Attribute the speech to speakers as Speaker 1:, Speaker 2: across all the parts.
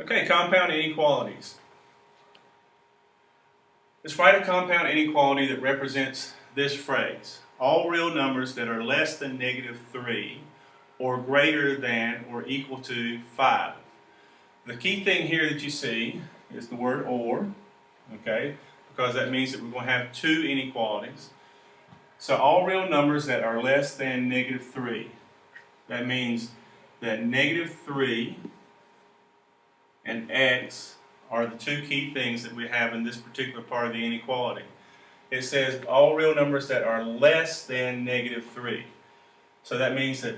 Speaker 1: Okay, compound inequalities. Let's write a compound inequality that represents this phrase. All real numbers that are less than -3 or greater than or equal to 5. The key thing here that you see is the word or, okay, because that means that we're going to have two inequalities. So all real numbers that are less than -3. That means that -3 and x are the two key things that we have in this particular part of the inequality. It says all real numbers that are less than -3. So that means that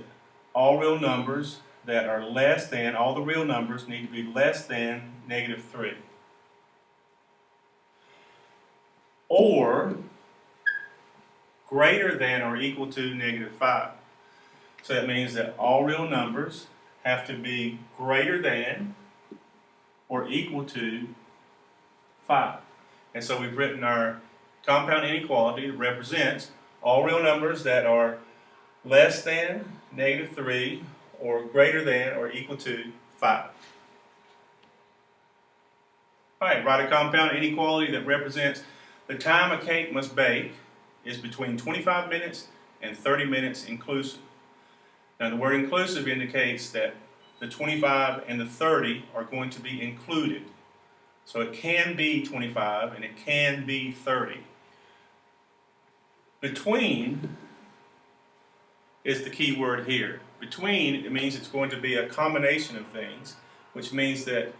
Speaker 1: all real numbers that are less than, all the real numbers need to be less than -3. Or greater than or equal to -5. So that means that all real numbers have to be greater than or equal to 5. And so we've written our compound inequality that represents all real numbers that are less than -3 or greater than or equal to 5. Alright, write a compound inequality that represents the time a cake must bake is between 25 minutes and 30 minutes inclusive. Now the word inclusive indicates that the 25 and the 30 are going to be included. So it can be 25 and it can be 30. Between is the key word here. Between, it means it's going to be a combination of things, which means that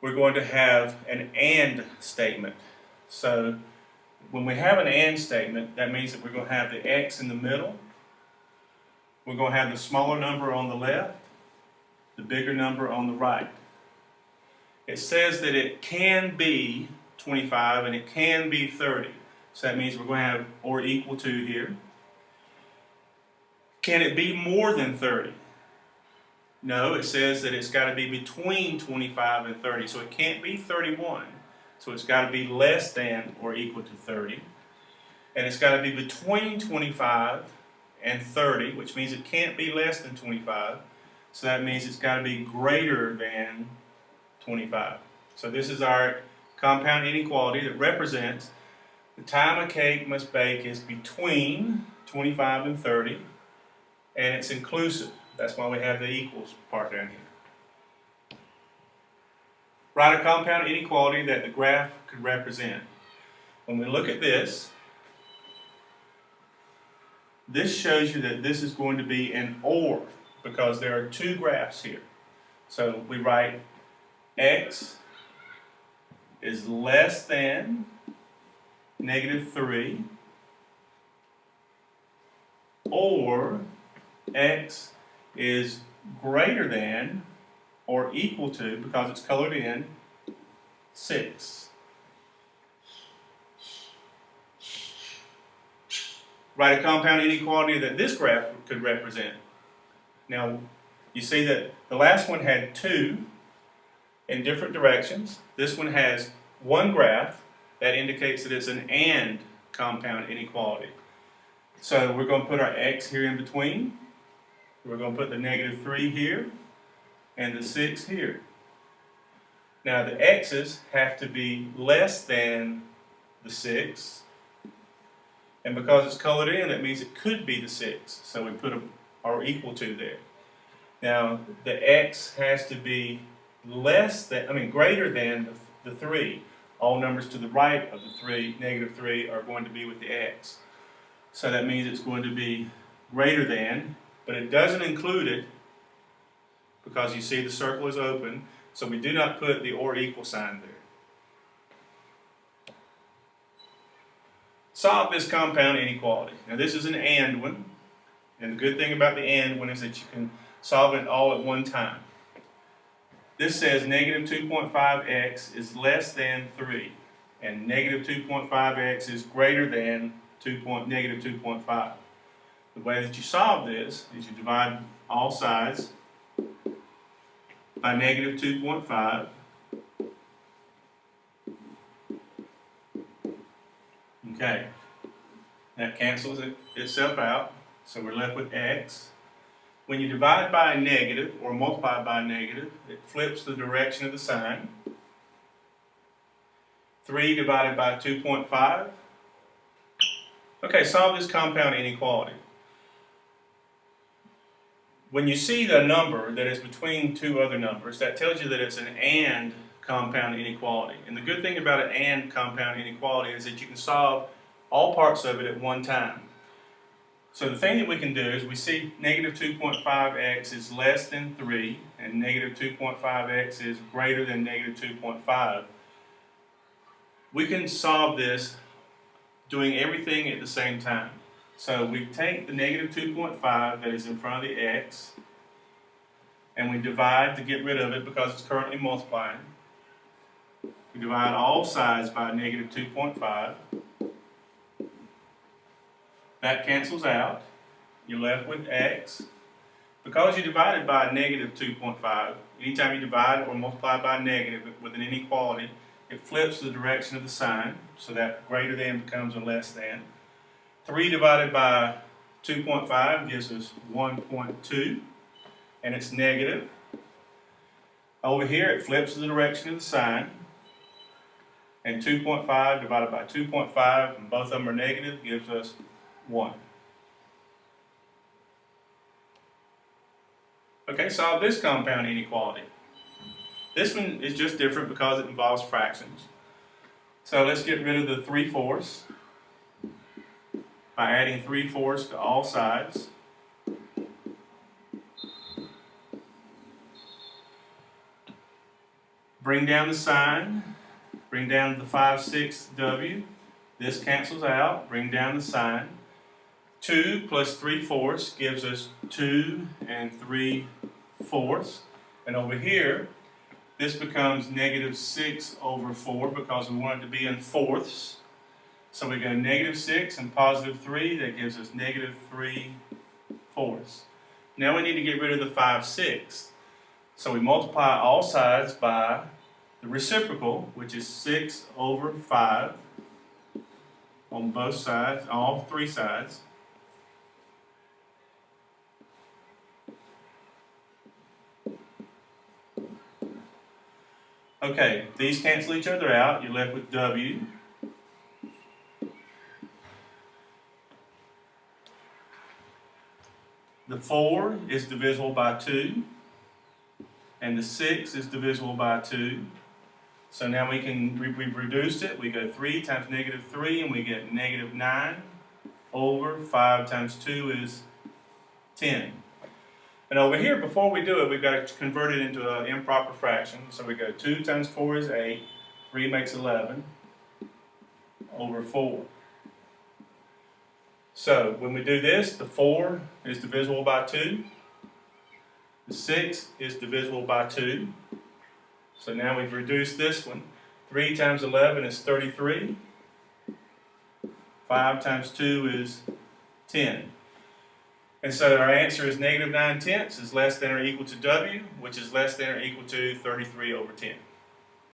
Speaker 1: we're going to have an and statement. So when we have an and statement, that means that we're going to have the x in the middle, we're going to have the smaller number on the left, the bigger number on the right. It says that it can be 25 and it can be 30. So that means we're going to have or equal to here. Can it be more than 30? No, it says that it's got to be between 25 and 30. So it can't be 31. So it's got to be less than or equal to 30. And it's got to be between 25 and 30, which means it can't be less than 25. So that means it's got to be greater than 25. So this is our compound inequality that represents the time a cake must bake is between 25 and 30, and it's inclusive. That's why we have the equals part down here. Write a compound inequality that the graph could represent. When we look at this, this shows you that this is going to be an or, because there are two graphs here. So we write x is less than -3 or x is greater than or equal to, because it's colored in, 6. Write a compound inequality that this graph could represent. Now, you see that the last one had 2 in different directions. This one has one graph that indicates that it's an and compound inequality. So we're going to put our x here in between. We're going to put the -3 here and the 6 here. Now the x's have to be less than the 6. And because it's colored in, that means it could be the 6. So we put or equal to there. Now the x has to be greater than the 3. All numbers to the right of the -3 are going to be with the x. So that means it's going to be greater than, but it doesn't include it because you see the circle is open, so we do not put the or equal sign there. Solve this compound inequality. Now this is an and one, and the good thing about the and one is that you can solve it all at one time. This says -2.5x is less than 3, and -2.5x is greater than -2.5. The way that you solve this is you divide all sides by -2.5. Okay, that cancels itself out, so we're left with x When you divide by a negative or multiply by a negative, it flips the direction of the sign. 3 divided by 2.5. Okay, solve this compound inequality. When you see the number that is between two other numbers, that tells you that it's an AND compound inequality. And the good thing about an AND compound inequality is that you can solve all parts of it at one time. So the thing that we can do is we see negative 2.5x is less than 3 and negative 2.5x is greater than negative 2.5. We can solve this doing everything at the same time. So we take the negative 2.5 that is in front of the x and we divide to get rid of it because it's currently multiplying. We divide all sides by negative 2.5. That cancels out. You're left with x. Because you divided by a negative 2.5, anytime you divide or multiply by a negative with an inequality, it flips the direction of the sign, so that greater than becomes a less than. 3 divided by 2.5 gives us 1.2, and it's negative. Over here it flips the direction of the sign, and 2.5 divided by 2.5, and both of them are negative, gives us 1. Okay, solve this compound inequality. This one is just different because it involves fractions. So let's get rid of the 3/4 by adding 3/4 to all sides. Bring down the sign, bring down the 5/6 W. This cancels out, bring down the sign. 2 plus 3/4 gives us 2 and 3/4. And over here, this becomes negative 6 over 4 because we want it to be in fourths. So we go negative 6 and positive 3, that gives us negative 3/4. Now we need to get rid of the 5/6. So we multiply all sides by the reciprocal, which is 6 over 5 on both sides, all three sides. Okay, these cancel each other out. You're left with W. The 4 is divisible by 2, and the 6 is divisible by 2. So now we've reduced it. We go 3 times negative 3, and we get negative 9 over 5 times 2 is 10. And over here, before we do it, we've got to convert it into an improper fraction. So we go 2 times 4 is 8, 3 makes 11, over 4. So when we do this, the 4 is divisible by 2, the 6 is divisible by 2. So now we've reduced this one. 3 times 11 is 33, 5 times 2 is 10. And so our answer is negative 9/10 is less than or equal to W, which is less than or equal to 33 over 10.